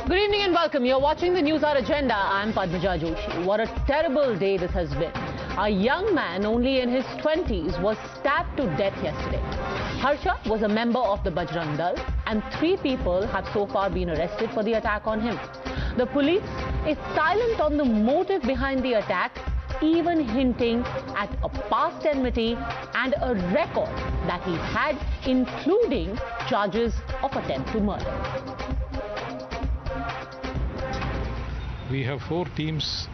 Good evening and welcome. You're watching the NewsHour Agenda. I'm Padmaja Joshi. What a terrible day this has been. A young man only in his 20s was stabbed to death yesterday. Harsha was a member of the Bajrang Dal and 3 people have so far been arrested for the attack on him. The police is silent on the motive behind the attack, even hinting at a past enmity and a record that he had, including charges of attempt to murder. We have 4 teams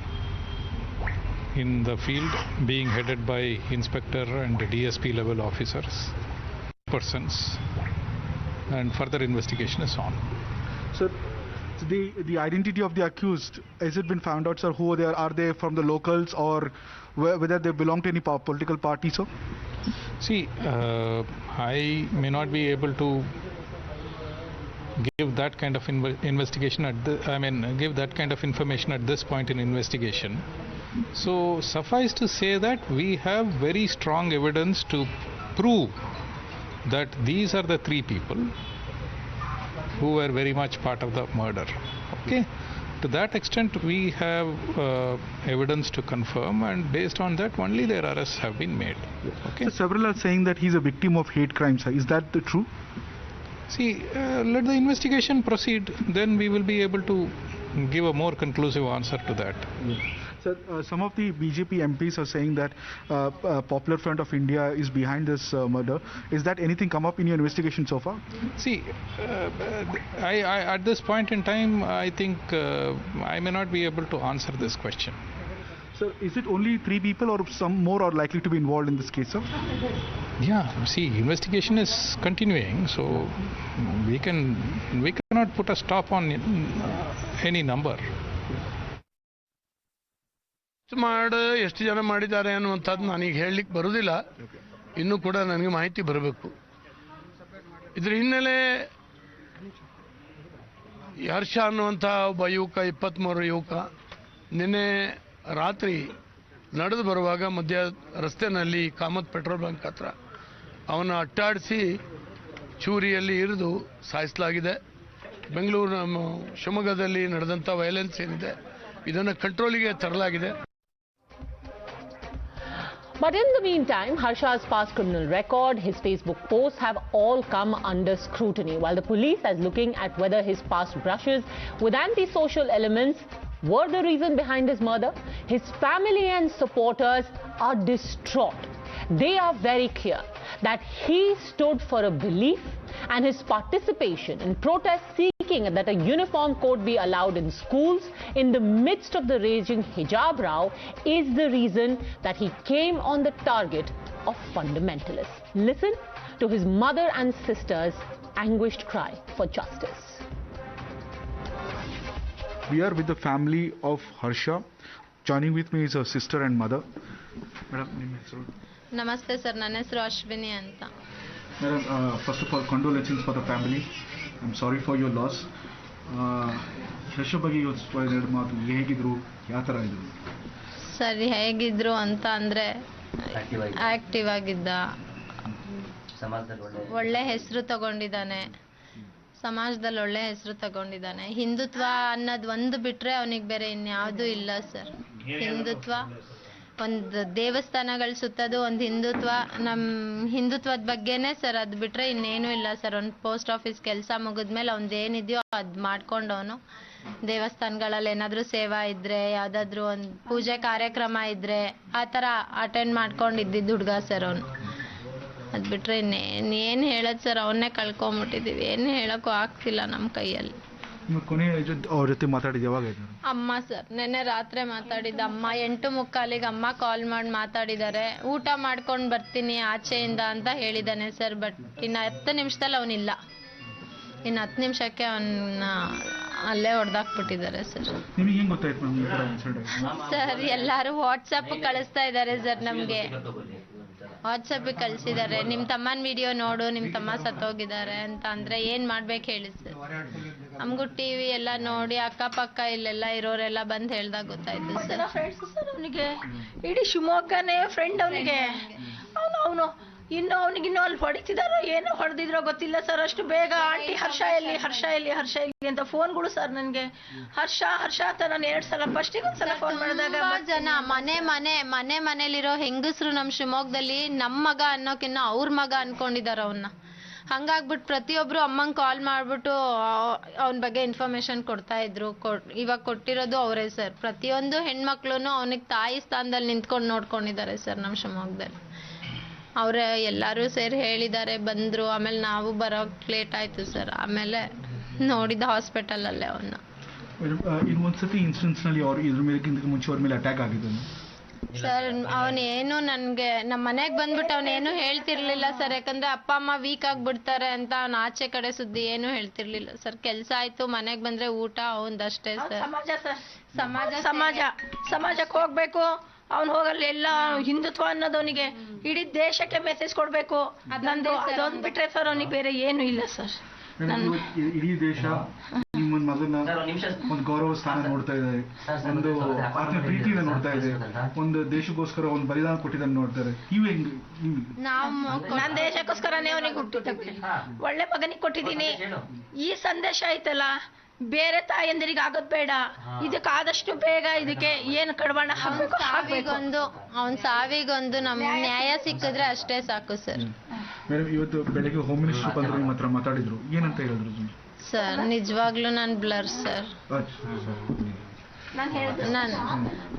in the field being headed by inspector and DSP level officers, persons, and further investigation is on. So the identity of the accused, has it been found out, sir? Who they are? Are they from the locals or whether they belong to any political party, sir? See, I may not be able to give that kind of investigation give that kind of information at this point in investigation. So suffice to say that we have very strong evidence to prove that these are the 3 people who were very much part of the murder. Okay, to that extent we have evidence to confirm, and based on that only their arrests have been made. Okay. So several are saying that he's a victim of hate crimes, sir. Is that the true? See, let the investigation proceed, then we will be able to give a more conclusive answer to that. Sir, some of the BJP MPs are saying that Popular Front of India is behind this murder. Is that anything come up in your investigation so far? See, I at this point in time, I think I may not be able to answer this question. Sir, is it only 3 people or some more are likely to be involved in this case, sir? Yeah, see, investigation is continuing, so we cannot put a stop on any number. ಎಷ್ಟು ಜನ ಮಾಡಿದ್ದಾರೆ ಅನ್ನುವಂಥದ್ದು ನನಗೆ ಹೇಳಲಿಕ್ಕೆ ಬರುವುದಿಲ್ಲ. ಇನ್ನೂ ಕೂಡ ನನಗೆ ಮಾಹಿತಿ ಬರಬೇಕು. ಇದರ ಹಿನ್ನೆಲೆ ಹರ್ಷ ಅನ್ನುವಂಥ ಒಬ್ಬ ಯುವಕ, 23 ಯುವಕ, ನಿನ್ನೆ ರಾತ್ರಿ ನಡೆದು ಬರುವಾಗ ಮಧ್ಯ ರಸ್ತೆಯಲ್ಲಿ ಕಾಮತ್ ಪೆಟ್ರೋಲ್ ಬಂಕ್ ಹತ್ರ ಅವನ ಅಟ್ಟಾಡಿಸಿ ಚೂರಿಯಲ್ಲಿ ಇರಿದು ಸಾಯಿಸಲಾಗಿದೆ. ಬೆಂಗಳೂರು ಶಿವಮೊಗ್ಗದಲ್ಲಿ ನಡೆದಂಥ ವೈಲೆನ್ಸ್ ಏನಿದೆ ಇದನ್ನು ಕಂಟ್ರೋಲಿಗೆ ತರಲಾಗಿದೆ. But in the meantime, Harsha's past criminal record, his Facebook posts have all come under scrutiny, while the police is looking at whether his past brushes with anti-social elements were the reason behind his murder. His family and supporters are distraught. They are very clear that he stood for a belief, and his participation in protests seeking that a uniform code be allowed in schools in the midst of the raging Hijab row is the reason that he came on the target of fundamentalists. Listen to his mother and sister's anguished cry for justice. We are with the family of Harsha. Joining with me is her sister and mother. Madam, name is ನಮಸ್ತೆ sir, ನನ್ನ ಹೆಸರು ಅಶ್ವಿನಿ ಅಂತ. Madam, first of all, condolences for the family. I'm sorry for your loss. Harsha ಬಗ್ಗೆ ಎರಡು ಮಾತು, ಹೇಗಿದ್ರು, ಯಾವ ಥರ ಇದ್ರು? ಸರ್, ಹೇಗಿದ್ರು ಅಂತ ಅಂದರೆ ಆಕ್ಟಿವ್ ಆಗಿದ್ದ, ಒಳ್ಳೆ ಹೆಸರು ತಗೊಂಡಿದ್ದಾನೆ, ಸಮಾಜದಲ್ಲಿ ಒಳ್ಳೆ ಹೆಸರು ತಗೊಂಡಿದ್ದಾನೆ. ಹಿಂದುತ್ವ ಅನ್ನೋದು ಒಂದು ಬಿಟ್ಟರೆ ಅವನಿಗೆ ಬೇರೆ ಇನ್ಯಾವುದೂ ಇಲ್ಲ ಸರ್. ಹಿಂದುತ್ವ ಒಂದು ದೇವಸ್ಥಾನಗಳು ಸುತ್ತೋದು ಒಂದು ಹಿಂದುತ್ವ, ನಮ್ಮ ಹಿಂದುತ್ವದ ಬಗ್ಗೆನೇ ಸರ್. ಅದು ಬಿಟ್ಟರೆ ಇನ್ನೇನೂ ಇಲ್ಲ ಸರ್. ಒಂದು ಪೋಸ್ಟ್ ಆಫೀಸ್ ಕೆಲಸ ಮುಗಿದ್ಮೇಲೆ ಅವ್ನದೇನಿದೆಯೋ ಅದು ಮಾಡ್ಕೊಂಡವನು. ದೇವಸ್ಥಾನಗಳಲ್ಲಿ ಏನಾದರೂ ಸೇವಾ ಇದ್ದರೆ, ಯಾವುದಾದ್ರೂ ಒಂದು ಪೂಜೆ ಕಾರ್ಯಕ್ರಮ ಇದ್ದರೆ ಆ ಥರ ಅಟೆಂಡ್ ಮಾಡ್ಕೊಂಡಿದ್ದಿದ್ದು ಹುಡುಗ ಸರ್ ಅವನು. ಅದು ಬಿಟ್ಟರೆ ಇನ್ನೇನು ಹೇಳೋದು ಸರ್, ಅವನ್ನೇ ಕಳ್ಕೊಂಬಿಟ್ಟಿದ್ದೀವಿ. ಏನು ಹೇಳೋಕ್ಕೂ ಆಗ್ತಿಲ್ಲ ನಮ್ಮ ಕೈಯಲ್ಲಿ. ಅವ್ರ ಜೊತೆ ಮಾತಾಡಿದ ಯಾವಾಗ? ಅಮ್ಮ ಸರ್, ನೆನ್ನೆ ರಾತ್ರಿ ಮಾತಾಡಿದ್ದ. ಅಮ್ಮ 8:45ಗೆ ಅಮ್ಮ ಕಾಲ್ ಮಾಡಿ ಮಾತಾಡಿದ್ದಾರೆ. ಊಟ ಮಾಡ್ಕೊಂಡು ಬರ್ತೀನಿ ಆಚೆಯಿಂದ ಅಂತ ಹೇಳಿದ್ದಾನೆ ಸರ್. ಬಟ್ ಇನ್ನು 10 ನಿಮಿಷದಲ್ಲಿ ಅವನಿಲ್ಲ. ಇನ್ನು 10 ನಿಮಿಷಕ್ಕೆ ಅವನ್ನ ಅಲ್ಲೇ ಹೊಡೆದಾಕ್ಬಿಟ್ಟಿದ್ದಾರೆ ಸರ್. ಸರ್, ಎಲ್ಲರೂ ವಾಟ್ಸಪ್ ಕಳಿಸ್ತಾ ಇದ್ದಾರೆ ಸರ್. ನಮಗೆ ವಾಟ್ಸಪ್ಪಿಗೆ ಕಳಿಸಿದ್ದಾರೆ, ನಿಮ್ಮ ತಮ್ಮನ ವಿಡಿಯೋ ನೋಡು, ನಿಮ್ಮ ತಮ್ಮ ಸತ್ತೋಗಿದ್ದಾರೆ ಅಂತ. ಅಂದರೆ ಏನು ಮಾಡ್ಬೇಕು ಹೇಳಿ ಸರ್. ನಮಗೂ ಟಿವಿ ಎಲ್ಲ ನೋಡಿ ಅಕ್ಕಪಕ್ಕ ಇಲ್ಲೆಲ್ಲ ಇರೋರೆಲ್ಲ ಬಂದು ಹೇಳ್ದಾಗ ಗೊತ್ತಾಯ್ತು ಸರ್. ಫ್ರೆಂಡ್ಸ್ ಸರ್, ಅವನಿಗೆ ಇಡೀ ಶಿವಮೊಗ್ಗನೇ ಫ್ರೆಂಡ್ ಅವನಿಗೆ. ಅವನು ಇನ್ನು ಅವನಿಗೆ ಇನ್ನೂ ಅಲ್ಲಿ ಹೊಡಿತಿದಾರೋ ಏನೋ ಹೊಡೆದಿದ್ರೋ ಗೊತ್ತಿಲ್ಲ ಸರ್. ಅಷ್ಟು ಬೇಗ ಆಂಟಿ ಹರ್ಷ ಎಲ್ಲಿ ಅಂತ ಫೋನ್ಗಳು ಸರ್ ನನಗೆ. ಹರ್ಷ ಅಂತ ನಾನು 2 ಸಲ ಫಸ್ಟಿಗೆ ಒಂದ್ಸಲ ಫೋನ್ ಮಾಡಿದಾಗ ಜನ ಮನೆಯಲ್ಲಿರೋ ಹೆಂಗಸರು ನಮ್ಮ ಶಿವಮೊಗ್ಗದಲ್ಲಿ ನಮ್ಮ ಮಗ ಅನ್ನೋಕಿನ್ನ ಅವ್ರ ಮಗ ಅನ್ಕೊಂಡಿದಾರ ಅವನ್ನ. ಹಂಗಾಗ್ಬಿಟ್ಟು ಪ್ರತಿಯೊಬ್ರು ಅಮ್ಮಂಗೆ ಕಾಲ್ ಮಾಡ್ಬಿಟ್ಟು ಅವನ ಬಗ್ಗೆ ಇನ್ಫಾರ್ಮೇಶನ್ ಕೊಡ್ತಾ ಇದ್ರು. ಇವಾಗ ಕೊಟ್ಟಿರೋದು ಅವರೇ ಸರ್. ಪ್ರತಿಯೊಂದು ಹೆಣ್ಮಕ್ಳು ಅವನಿಗೆ ತಾಯಿ ಸ್ಥಾನದಲ್ಲಿ ನಿಂತ್ಕೊಂಡು ನೋಡ್ಕೊಂಡಿದ್ದಾರೆ ಸರ್ ನಮ್ಮ ಶಿವಮೊಗ್ಗದಲ್ಲಿ. ಅವರೇ ಎಲ್ಲರೂ ಸೇರಿ ಹೇಳಿದ್ದಾರೆ, ಬಂದರು. ಆಮೇಲೆ ನಾವು ಬರೋಕ್ಕೆ ಲೇಟ್ ಆಯಿತು ಸರ್. ಆಮೇಲೆ ನೋಡಿದ ಹಾಸ್ಪಿಟಲಲ್ಲೇ ಅವನ್ನ. ಇನ್ನೊಂದ್ಸತಿ ಇನ್ಸಿಡೆನ್ಸ್ನಲ್ಲಿ ಅವ್ರು ಇದ್ರ ಮೇಲೆ ಮುಂಚೆ ಅವ್ರ ಮೇಲೆ ಅಟ್ಯಾಕ್ ಆಗಿದ್ದು ಸರ್. ಅವನೇನು ನನಗೆ ನಮ್ಮ ಮನೆಗೆ ಬಂದ್ಬಿಟ್ಟು ಅವನೇನು ಹೇಳ್ತಿರ್ಲಿಲ್ಲ ಸರ್. ಯಾಕಂದ್ರೆ ಅಪ್ಪ ಅಮ್ಮ ವೀಕ್ ಆಗಿಬಿಡ್ತಾರೆ ಅಂತ ಅವ್ನ ಆಚೆ ಕಡೆ ಸುದ್ದಿ ಏನು ಹೇಳ್ತಿರ್ಲಿಲ್ಲ ಸರ್. ಕೆಲಸ ಆಯ್ತು, ಮನೆಗೆ ಬಂದ್ರೆ ಊಟ ಅವಂದಷ್ಟೇ ಸರ್. ಸಮಾಜಕ್ಕೆ ಹೋಗ್ಬೇಕು, ಅವ್ನು ಹೋಗಲ್ಲ. ಎಲ್ಲ ಹಿಂದುತ್ವ ಅನ್ನೋದವನಿಗೆ ಇಡೀ ದೇಶಕ್ಕೆ ಮೆಸೇಜ್ ಕೊಡ್ಬೇಕು. ನಂದು ಅದೊಂದು ಬಿಟ್ರೆ ಸರ್ ಅವನಿಗೆ ಬೇರೆ ಏನು ಇಲ್ಲ ಸರ್. ಇಡೀ ದೇಶ ನಿಮ್ಮೊಂದು ಮಗನ ಒಂದು ಗೌರವ ಸ್ಥಾನ ನೋಡ್ತಾ ಇದೆ, ಒಂದು ಆತ್ಮ ಪ್ರೀತಿಯಿಂದ ನೋಡ್ತಾ ಇದೆ, ಒಂದು ದೇಶಕ್ಕೋಸ್ಕರ ಒಂದು ಬಲಿದಾನ ಕೊಟ್ಟಿದ್ದನ್ನು ನೋಡ್ತಾರೆ. ನಾನು ದೇಶಕ್ಕೋಸ್ಕರನೇ ಅವನಿಗೆ ಹುಟ್ಟಿದ್ದೆ, ಒಳ್ಳೆ ಮಗನಿಗೆ ಕೊಟ್ಟಿದ್ದೀನಿ. ಈ ಸಂದೇಶ ಐತಲ್ಲ, ಬೇರೆ ತಾಯಂದಿರಿಗೆ ಆಗೋದ್ ಬೇಡ. ಇದಕ್ಕೆ ಆದಷ್ಟು ಬೇಗ ಇದಕ್ಕೆ ಏನು ಕಡಿವಾಣ ಹಾಕ್ಬೇಕು. ಅವನ್ ಸಾವಿಗೊಂದು ನಮ್ ನ್ಯಾಯ ಸಿಕ್ಕಿದ್ರೆ ಅಷ್ಟೇ ಸಾಕು ಸರ್. ಮೇಡಮ್, ಇವತ್ತು ಬೆಳಗ್ಗೆ ಹೋಮ್ ಮಿನಿಸ್ಟರ್ ಬಂದ್ರು, ನಿಮ್ಮ ಹತ್ರ ಮಾತಾಡಿದ್ರು, ಏನಂತ ಹೇಳಿದ್ರು ಸರ್? ನಿಜವಾಗ್ಲೂ ನಾನು ಬ್ಲರ್ ಸರ್.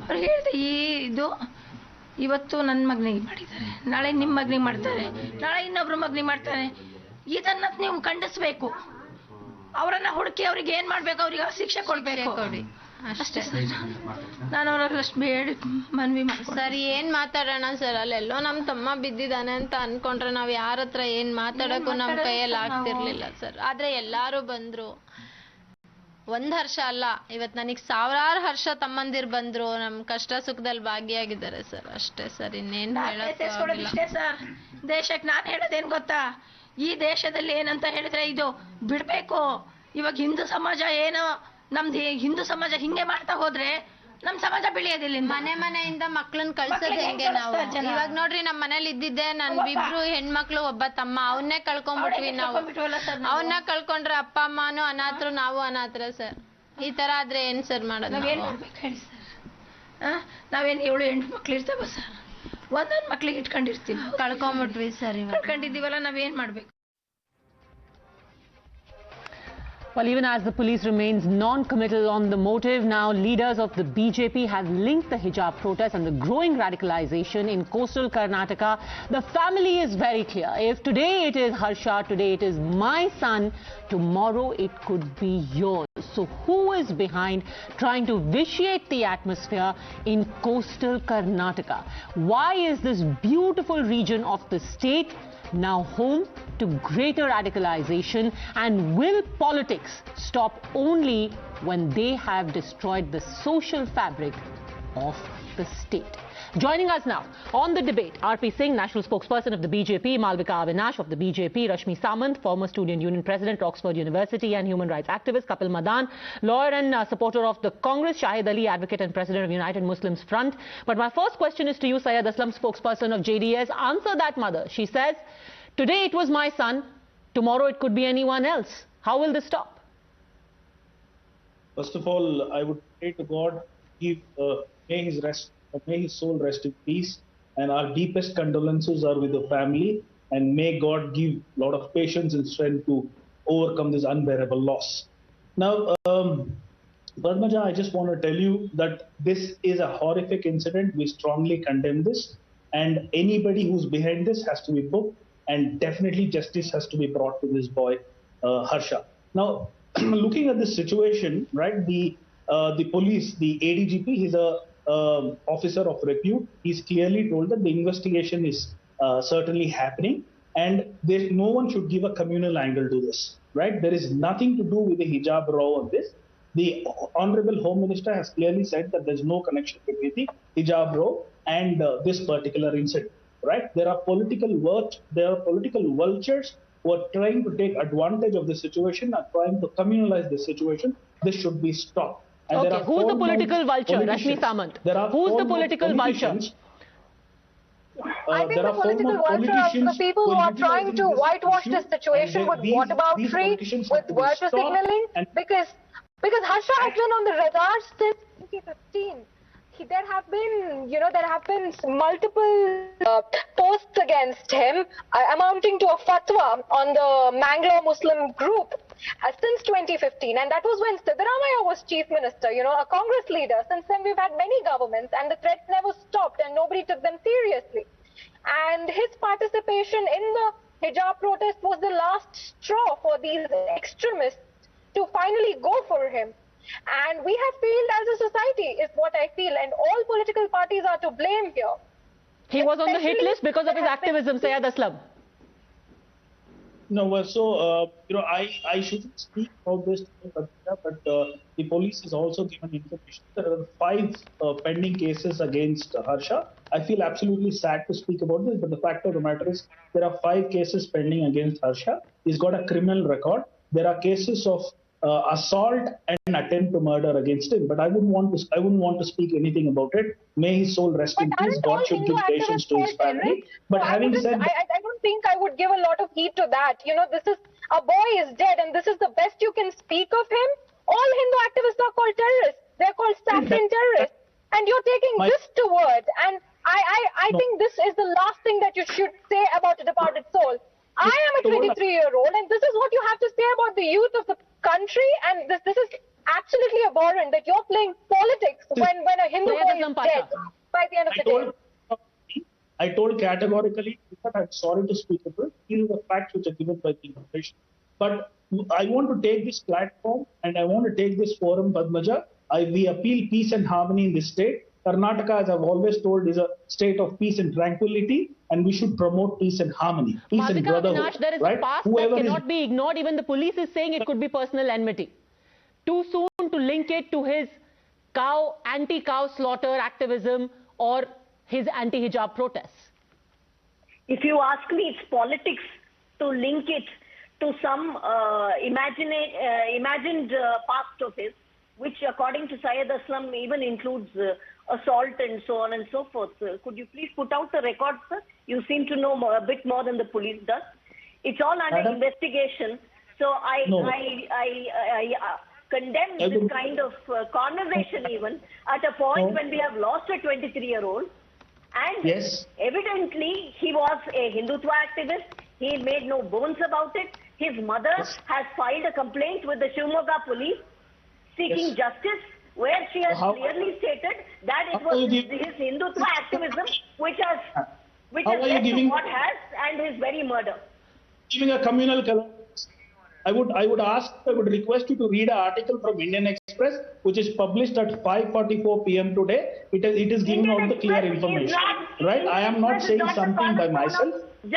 ಅವ್ರು ಹೇಳಿದೆ, ಇದು ಇವತ್ತು ನನ್ನ ಮಗನಿಗೆ ಮಾಡಿದ್ದಾರೆ, ನಾಳೆ ನಿಮ್ಮ ಮಗನಿಗೆ ಮಾಡ್ತಾರೆ, ನಾಳೆ ಇನ್ನೊಬ್ರು ಮಗನಿಗೆ ಮಾಡ್ತಾರೆ. ಇದನ್ನ ನೀವು ಖಂಡಿಸ್ಬೇಕು. ಅವರನ್ನ ಹುಡುಕಿ ಅವ್ರಿಗೆ ಏನ್ ಮಾಡ್ಬೇಕು, ಅವ್ರಿಗೆ ಶಿಕ್ಷೆ ಕೊಡ್ಬೇಕು. ಅಷ್ಟೇ ನಾನು ಅವ್ರಿಗೆ ಅಷ್ಟು ಬೇಡಿ ಮನವಿ ಸರ್. ಏನ್ ಮಾತಾಡೋಣ ಸರ್? ಅಲ್ಲೆಲ್ಲೋ ನಮ್ ತಮ್ಮ ಬಿದ್ದಿದ್ದಾನೆ ಅಂತ ಅನ್ಕೊಂಡ್ರೆ ನಾವ್ ಯಾರ ಹತ್ರ ಏನ್ ಮಾತಾಡಕ್ಕೂ ನಮ್ ಕೈಯಲ್ಲಿ ಆಗ್ತಿರ್ಲಿಲ್ಲ ಸರ್. ಆದ್ರೆ ಎಲ್ಲಾರು ಬಂದ್ರು. ಒಂದ್ ಹರ್ಷ ಅಲ್ಲ, ಇವತ್ ನನಗ್ ಸಾವಿರಾರು ಹರ್ಷ ತಮ್ಮಂದಿರ್ ಬಂದ್ರು, ನಮ್ ಕಷ್ಟ ಸುಖದಲ್ಲಿ ಭಾಗಿಯಾಗಿದ್ದಾರೆ ಸರ್. ಅಷ್ಟೇ ಸರ್, ಇನ್ನೇನ್ ಹೇಳಕ್ಕೆ ಸರ್. ದೇಶಕ್ಕೆ ನಾನ್ ಹೇಳೋದೇನ್ ಗೊತ್ತಾ, ಈ ದೇಶದಲ್ಲಿ ಏನಂತ ಹೇಳಿದ್ರೆ ಇದು ಬಿಡ್ಬೇಕು. ಇವಾಗ ಹಿಂದೂ ಸಮಾಜ ಏನೋ, ನಮ್ದು ಹಿಂದೂ ಸಮಾಜ ಹಿಂಗೆ ಮಾಡ್ತಾ ಹೋದ್ರೆ ನಮ್ ಸಮಾಜ ಬೆಳೆಯೋದಿಲ್ಲ. ಮನೆಯಿಂದ ಮಕ್ಳನ್ನ ಕಳ್ಸೋದ್ ಹೆಂಗೆ ನಾವು? ಇವಾಗ ನೋಡ್ರಿ, ನಮ್ ಮನೇಲಿ ಇದ್ದಿದ್ದೆ ನನ್ ಇಬ್ರು ಹೆಣ್ಮಕ್ಳು, ಒಬ್ಬ ತಮ್ಮ. ಅವನ್ನೇ ಕಳ್ಕೊಂಡ್ಬಿಟ್ವಿ ನಾವು. ಅವನ್ನ ಕಳ್ಕೊಂಡ್ರೆ ಅಪ್ಪ ಅಮ್ಮನೂ ಅನಾಥರು, ನಾವು ಅನಾಥರ ಸರ್. ಈ ತರ ಆದ್ರೆ ಏನ್ ಸರ್ ಮಾಡೋದು? ನಾವೇನ್ ಮಾಡ್ಬೇಕು ಹೇಳಿ ಸರ್? ನಾವೇನ್ 7-8 ಮಕ್ಳು ಇರ್ತೇವ ಸರ್? ಒಂದೊಂದು ಮಕ್ಳಿಗೆ ಇಟ್ಕೊಂಡಿರ್ತೀವಿ, ಕಳ್ಕೊಂಡ್ಬಿಟ್ವಿ ಸರ್. ಕಳ್ಕೊಂಡಿದ್ದೀವಲ್ಲ, ನಾವೇನ್ ಮಾಡ್ಬೇಕು? Well, even as the police remains non-committal on the motive, now leaders of the BJP have linked the hijab protest and the growing radicalization in coastal Karnataka. The family is very clear. If today it is Harsha, today it is my son, tomorrow it could be yours. So who is behind trying to vitiate the atmosphere in coastal Karnataka? Why is this beautiful region of the state now home to greater radicalization, and will politics stop only when they have destroyed the social fabric of the state? Joining us now on the debate, R.P. Singh, National Spokesperson of the BJP, Malvika Avinash of the BJP, Rashmi Samant, former Student Union President, Oxford University and human rights activist, Kapil Madan, lawyer and supporter of the Congress, Shahid Ali, advocate and president of United Muslims Front. But my first question is to you, Syed Aslam, spokesperson of JDS. Answer that mother. She says, today it was my son, tomorrow it could be anyone else. How will this stop? First of all, I would pray to God, may his soul rest in peace, and our deepest condolences are with the family, and may God give a lot of patience and strength to overcome this unbearable loss. Now, Padmaja, I just want to tell you that this is a horrific incident. We strongly condemn this, and anybody who's behind this has to be booked, and definitely justice has to be brought to this boy, Harsha. Now, looking at this situation, right, the police, the ADGP, he's a officer of repute. He's clearly told that the investigation is certainly happening, and no one should give a communal angle to this, right? There is nothing to do with the hijab row on this. The Honorable Home Minister has clearly said that there's no connection between the hijab row and this particular incident. Right? There are political vultures who are trying to take advantage of the situation and trying to communalize the situation. This should be stopped. And okay, who's the political vulture? Rashmi Samant. Who's the political vulture? I think there the are political former vulture of the politicians people who are trying utilizing to this whitewash issue, this situation and with these whataboutery, politicians have with to be virtue stopped, signaling, and because Harsha has been on the radar since 2015. There have been multiple posts against him amounting to a fatwa on the Mangalore Muslim group since 2015, and that was when Siddaramaiah was chief minister, a Congress leader. Since then we've had many governments, and the threats never stopped, and nobody took them seriously. And his participation in the hijab protest was the last straw for these extremists to finally go for him. And we have failed as a society, is what I feel, and all political parties are to blame here. He was on the hit list because of his activism, Syed Aslam. No, I shouldn't speak about this, but the police is also given information. There are 5 pending cases against Harsha. I feel absolutely sad to speak about this, but the fact of the matter is there are 5 cases pending against Harsha. He's got a criminal record. There are cases of assault and attempt to murder against him, but I wouldn't want to speak anything about it. May his soul rest in peace. God should give patience to his family. But having said that, I don't think I would give a lot of heed to that. This is a boy is dead, and this is the best you can speak of him. All Hindu activists are called terrorists. They're called Saffron terrorists, and you're taking this to word. And I think this is the last thing that you should say about a departed soul. I am a 23-year-old, and this is what you have to say about the youth of the country, and this is absolutely abhorrent that you're playing politics when a Hindu boy is dead by the end of the day. I told categorically that I'm sorry to speak about it. These are the facts which are given by the information. But I want to take this platform and I want to take this forum, Padmaja. We appeal peace and harmony in this state. Karnataka, as I've always told, is a state of peace and tranquility, and we should promote peace and harmony, peace and brotherhood. There is a past that cannot be ignored. Even the police is saying it could be personal enmity. Too soon to link it to his anti-cow slaughter activism or his anti-hijab protests. If you ask me, it's politics to link it to some imagined past of his, which according to Syed Aslam even includes assault and so on and so forth. Could you please put out the record, sir? You seem to know a bit more than the police does. It's all under investigation. So I condemn this kind of conversation even at a point when we have lost a 23-year-old. And evidently he was a Hindutva activist. He made no bones about it. His mother has filed a complaint with the Shimoga police seeking justice, where she has clearly stated that it was his Hindutva activism which has led to what has and his very murder. Giving a communal color. I would request you to read an article from Indian Express, which is published at 5:44 p.m. today. It is giving out the clear information. Right? I am not saying something by myself.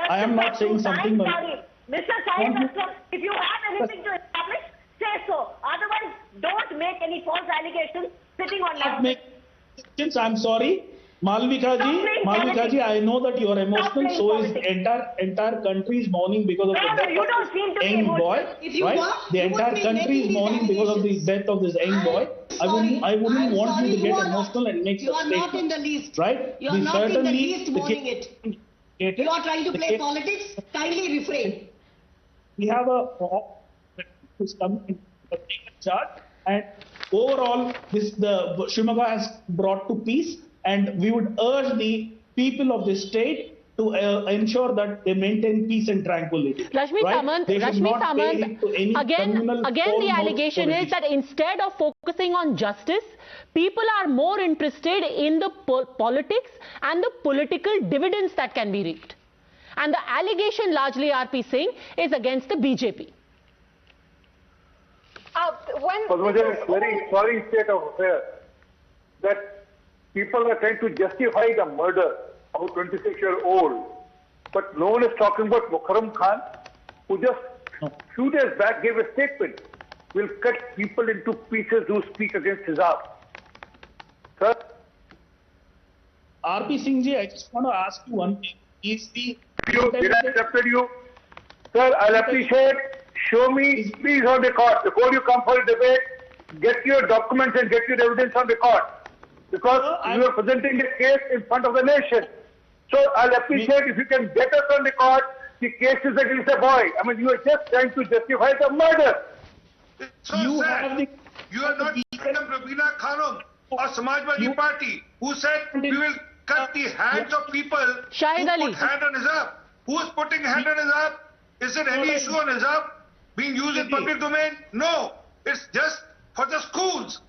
I am not saying something by myself. Mr. Syed Aslam, if you have anything to establish, say so. Otherwise, don't make any false allegations sitting on that. I'm sorry. Malvika ji, I know that you are emotional. So is entire country is mourning because of the death of this young boy. Right? The entire country is mourning because of the death of this young boy. I wouldn't want you to get emotional and make such statements. You are not in the least. Right? You are not in the least mourning it. You are trying to play politics. Kindly refrain. We have a who's coming in the chart, and overall, the Shimoga has brought to peace. And we would urge the people of the state to ensure that they maintain peace and tranquility. Rashmi Samant, again the allegation is that instead of focusing on justice, people are more interested in the politics and the political dividends that can be reaped. And the allegation largely, RP Singh, is against the BJP. Padmaja, it's very sorry state of affairs that people are trying to justify the murder of a 26-year-old, but no one is talking about Mukarram Khan, who just a few days back gave a statement, will cut people into pieces who speak against Hijab. Sir? RP Singh ji, I just want to ask you one thing. Did I interrupt you? Sir, I'll appreciate. Show me, please, on the court. Before you come for a debate, get your documents and get your evidence on the court. Because you are presenting a case in front of the nation. So I'll appreciate if you can get us on record the cases against the boy. I mean, you are just trying to justify the murder. So you are not Madam Rabina Khanum or Samajwadi Party who said we will cut the hands of people who put hand on hijab. Who is putting hand on hijab? Is there any issue on hijab being used in public domain? No. It's just for the schools.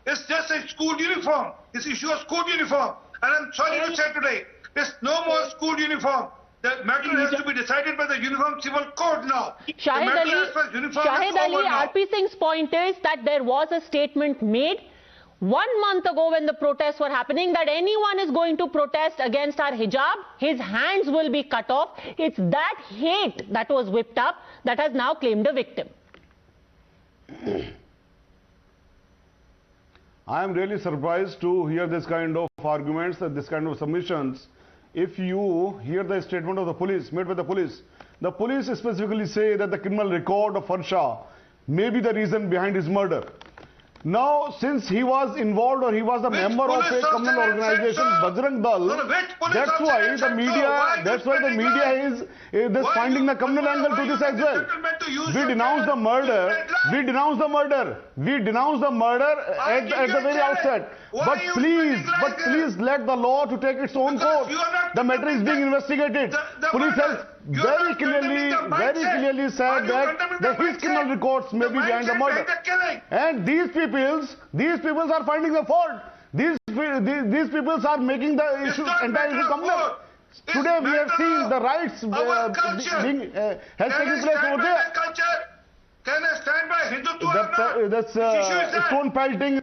It's just a school uniform. It's issue of school uniform. And I'm sorry to say today, there's no more school uniform. The matter has to be decided by the Uniform Civil Code now. Shahid Ali, RP Singh's point is that there was a statement made 1 month ago when the protests were happening that anyone is going to protest against our hijab, his hands will be cut off. It's that hate that was whipped up that has now claimed a victim. I am really surprised to hear this kind of arguments and this kind of submissions. If you hear the statement of the police, made by the police specifically say that the criminal record of Harsha may be the reason behind his murder. Now, since he was involved or he was a member of a criminal organization, Bajrang Dal, that's why the media is finding the communal angle to this as well. We denounce the murder. We denounce the murder. We denounce the murder at the very outset. But please let the law to take its own course. The matter is being investigated. Police has very clearly said that his criminal records may be behind the murder. And these people are finding the fault. These people are making the entire issue communal. Today we have seen the riots has taken place over there. Can I stand by Hindutva? That's stone-pelting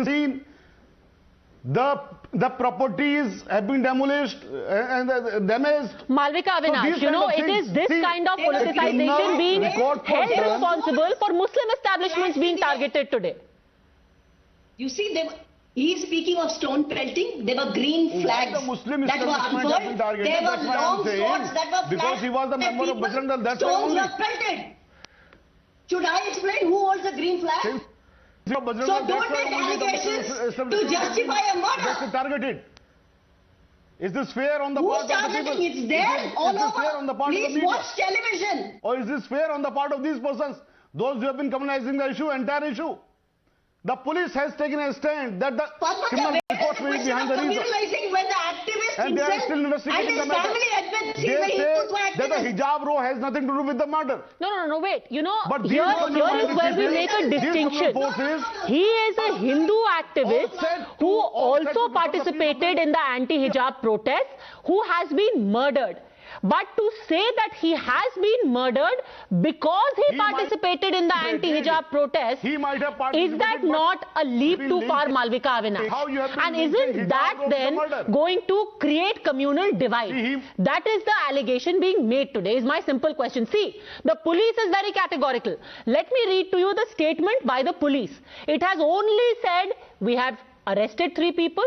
scene. The properties have been demolished and damaged. Malvika Avinash, it is this kind of politicization being held responsible for Muslim establishments being targeted today. You see, he is speaking of stone pelting. There were green flags that were unfurled. There were long swords that were flagged. Because he was the member of Bajrang Dal, that's why stones were pelted. Should I explain who holds the green flag? So don't make allegations to justify a murder. That's targeted. Is this fair on the part of the people? It's there all over. Please watch television. Or is this fair on the part of these persons? Those who have been communizing the issue, entire issue. The police has taken a stand that the criminal records may be behind the reason. When the activist and they are still investigating the matter. They say that the hijab row has nothing to do with the murder. No, wait. But here is where we make a distinction. He is a Hindu activist who also participated in the anti-hijab protest, who has been murdered. But to say that he has been murdered because he participated in the anti-hijab protest, is that not a leap too far, Malvika Avinash? And isn't that then going to create communal divide? That is the allegation being made today, is my simple question. See, the police is very categorical. Let me read to you the statement by the police. It has only said, we have arrested 3 people.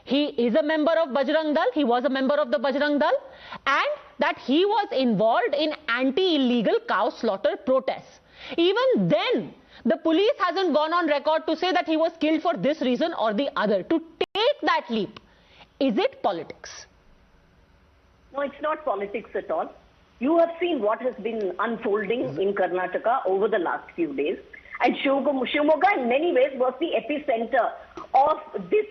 He is a member of Bajrang Dal. He was a member of the Bajrang Dal. And that he was involved in anti-illegal cow slaughter protests. Even then, the police hasn't gone on record to say that he was killed for this reason or the other. To take that leap, is it politics? No, it's not politics at all. You have seen what has been unfolding in Karnataka over the last few days. And Shivamogga in many ways was the epicenter of this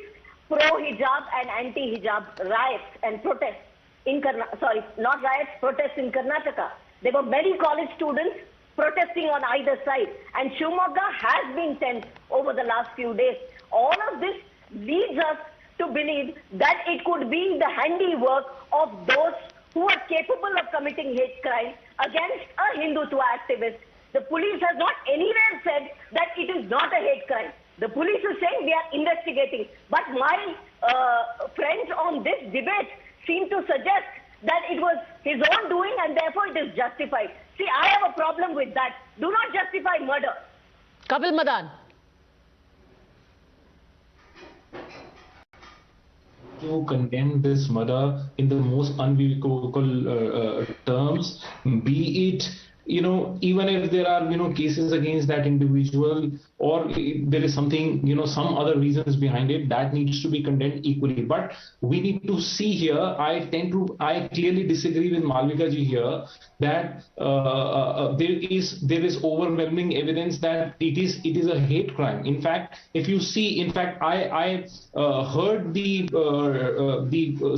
pro-hijab and anti-hijab riots and protests in protests in Karnataka. There were many college students protesting on either side, and Shivamogga has been tense over the last few days. All of this leads us to believe that it could be the handiwork of those who are capable of committing hate crimes against a Hindutva activist. The police has not anywhere said that it is not a hate crime. The police is saying they are investigating. But my friends on this debate seem to suggest that it was his own doing and therefore it is justified. See, I have a problem with that. Do not justify murder. Kapil Madan. To condemn this murder in the most unequivocal terms, be it even if there are, cases against that individual, or there is something, some other reasons behind it, that needs to be condemned equally. But we need to see here, I clearly disagree with Malvika ji here, that there is overwhelming evidence that it is a hate crime. In fact, if you see, I heard the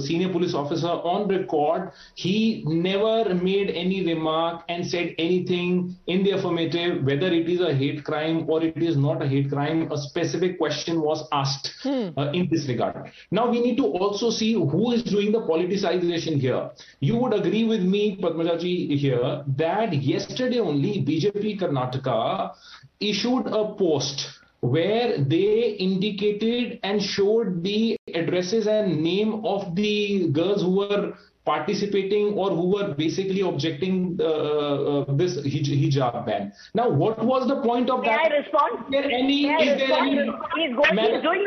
senior police officer on record, he never made any remark and said anything in the affirmative whether it is a hate crime or it is not a hate crime. A specific question was asked in this regard. Now we need to also see who is doing the politicization here. You would agree with me, Padmaja ji, here that yesterday only BJP Karnataka issued a post where they indicated and showed the addresses and name of the girls who were participating or who were basically objecting this hijab ban. Now, what was the point of that? May I respond? Is there any? He's doing this.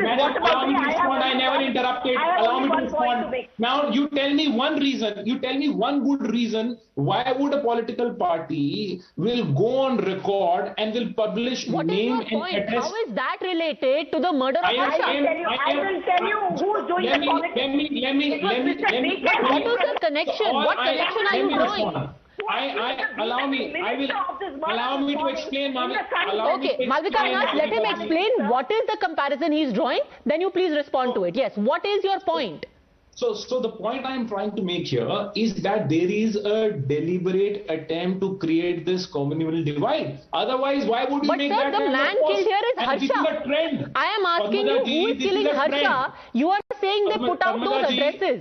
Madam, allow me to respond. I never interrupted. Allow me to respond. Now, you tell me one reason. You tell me one good reason why would a political party will go on record and will publish name and address. How is that related to the murder of Harsha? I will tell you who's doing the politics. Let me. What is the connection? What connection are you drawing? Allow me to explain, Malvika, let him explain what is the comparison he's drawing. Then you please respond to it. Yes, what is your point? So the point I am trying to make here is that there is a deliberate attempt to create this communal divide. Otherwise, why would you make that? But sir, the man killed here is Harsha. This is a trend. I am asking you who is killing Harsha. You are saying they put out those addresses.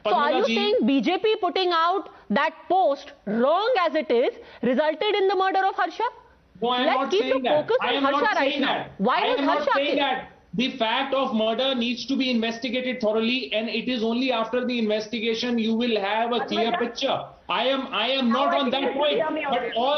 So are you saying BJP putting out that post, wrong as it is, resulted in the murder of Harsha? No, I am not saying that. I am not saying that. Why was Harsha killed? The fact of murder needs to be investigated thoroughly, and it is only after the investigation you will have a clear picture. I am not on that point. But all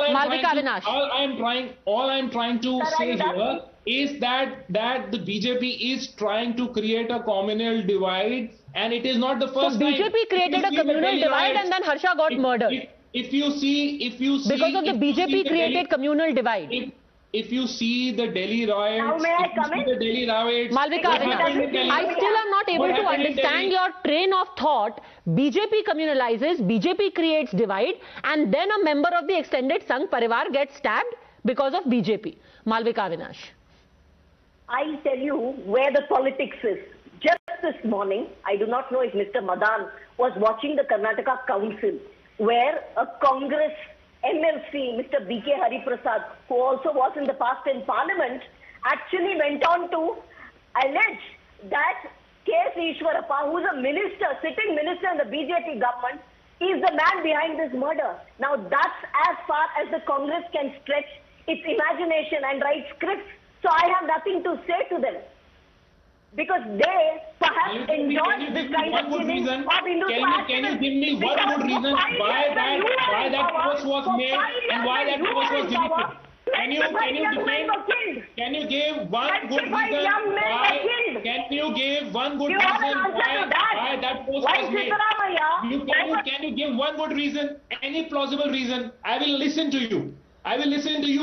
I am trying to say here is that the BJP is trying to create a communal divide, and it is not the first time. So BJP created a communal divide and then Harsha got murdered. If you see because of the BJP created communal divide. If you see the Delhi riots, now may I come in? The Delhi riots, Malvika, I still am not able to understand your train of thought. BJP communalizes, BJP creates divide, and then a member of the extended Sangh Parivar gets stabbed because of BJP. Malvika Avinash. I'll tell you where the politics is. Just this morning, I do not know if Mr. Madan was watching the Karnataka Council, where a Congress MLC, Mr. B.K. Hariprasad, who also was in the past in Parliament, actually went on to allege that K.S. Eshwarappa, who is a minister, sitting minister in the BJP government, is the man behind this murder. Now that's as far as the Congress can stretch its imagination and write scripts. So I have nothing to say to them. Because they perhaps enjoy this kind of killing of Hindu activists. Can you give me one good reason why that post was made and why that post was deleted? Can you give one good reason why? Can you give one good reason why that post was made? Can you give one good reason, any plausible reason? I will listen to you.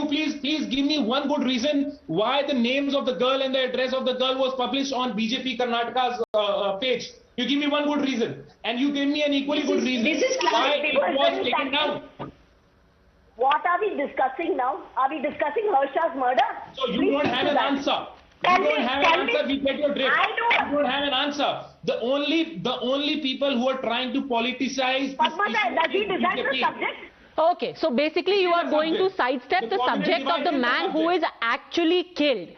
Please give me one good reason why the names of the girl and the address of the girl was published on BJP Karnataka's page. You give me one good reason, and you give me an equally good reason why it was taken down. What are we discussing now? Are we discussing Harsha's murder? So you don't have an answer. You don't have an answer. We get your drift. You don't have an answer. The only people who are trying to politicize. Padmaja, does he design the subject? Okay, so basically you are going to sidestep the subject of the man who is actually killed.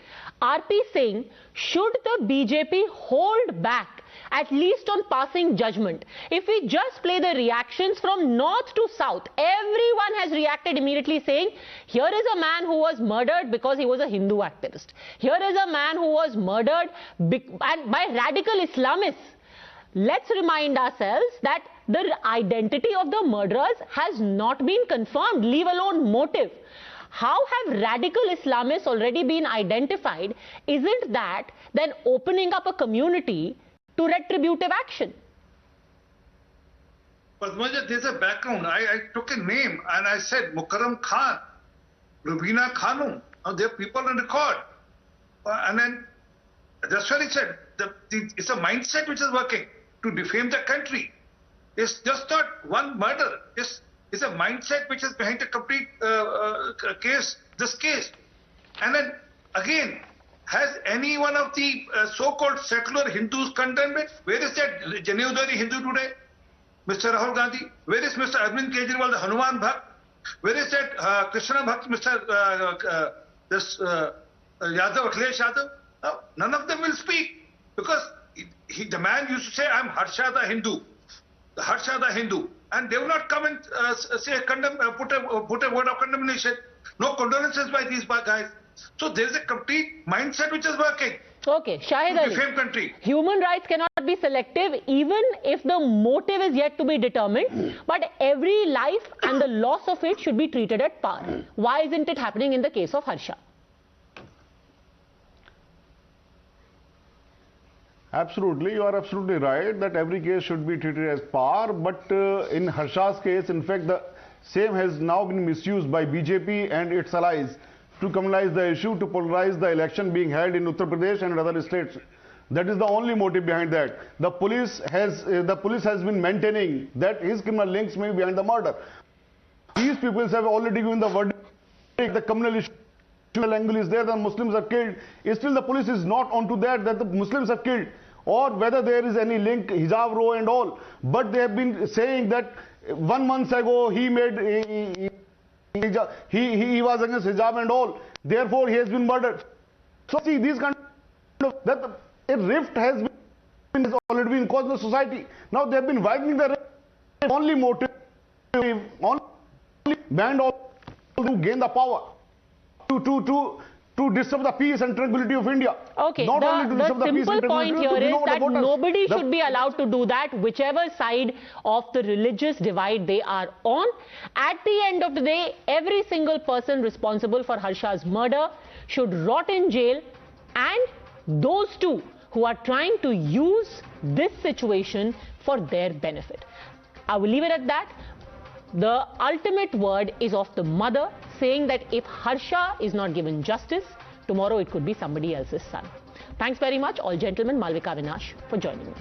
RP Singh, should the BJP hold back at least on passing judgment? If we just play the reactions from north to south, everyone has reacted immediately saying, here is a man who was murdered because he was a Hindu activist. Here is a man who was murdered by radical Islamists. Let's remind ourselves that the identity of the murderers has not been confirmed, leave alone motive. How have radical Islamists already been identified? Isn't that then opening up a community to retributive action? Padmaja, there's a background. I took a name and I said Mukarram Khan, Rubina Khanum. Now there are people on record. And then that's what he said. It's a mindset which is working to defame the country. It's just not one murder. It's a mindset which is behind the complete case, this case. And then again, has any one of the so-called secular Hindus condemned it? Where is that Janeudari Hindu today? Mr. Rahul Gandhi? Where is Mr. Arvind Kejriwal, the Hanuman Bhakt? Where is that Krishna Bhakt, Mr. Yadav, Akhilesh Yadav? No, none of them will speak because the man used to say, I'm Harsha the Hindu. Harsha the Hindu. And they will not come and put a word of condemnation. No condolences by these guys. So there is a complete mindset which is working. Okay, Shahid Ali. Defame country. Human rights cannot be selective even if the motive is yet to be determined. But every life and the loss of it should be treated at par. Why isn't it happening in the case of Harsha? Absolutely, you are absolutely right that every case should be treated as par. But in Harsha's case, in fact, the same has now been misused by BJP and its allies to criminalize the issue, to polarize the election being held in Uttar Pradesh and other states. That is the only motive behind that. The police has been maintaining that his criminal links may be behind the murder. These people have already given the verdict. The communal issue angle is there, the Muslims are killed. Still the police is not onto that the Muslims are killed, or whether there is any link, Hijab row and all. But they have been saying that 1 month ago he made he was against hijab and all, therefore he has been murdered. So see, these kind of that a rift has already been caused in the society. Now they have been widening the rift. Only motive, only band all to gain the power, to disturb the peace and tranquility of India. Okay, not only to the simple point here is that nobody should be allowed to do that, whichever side of the religious divide they are on. At the end of the day, every single person responsible for Harsha's murder should rot in jail, and those two who are trying to use this situation for their benefit. I will leave it at that. The ultimate word is of the mother, saying that if Harsha is not given justice, tomorrow it could be somebody else's son. Thanks very much, all gentlemen, Malvika Vinash, for joining me.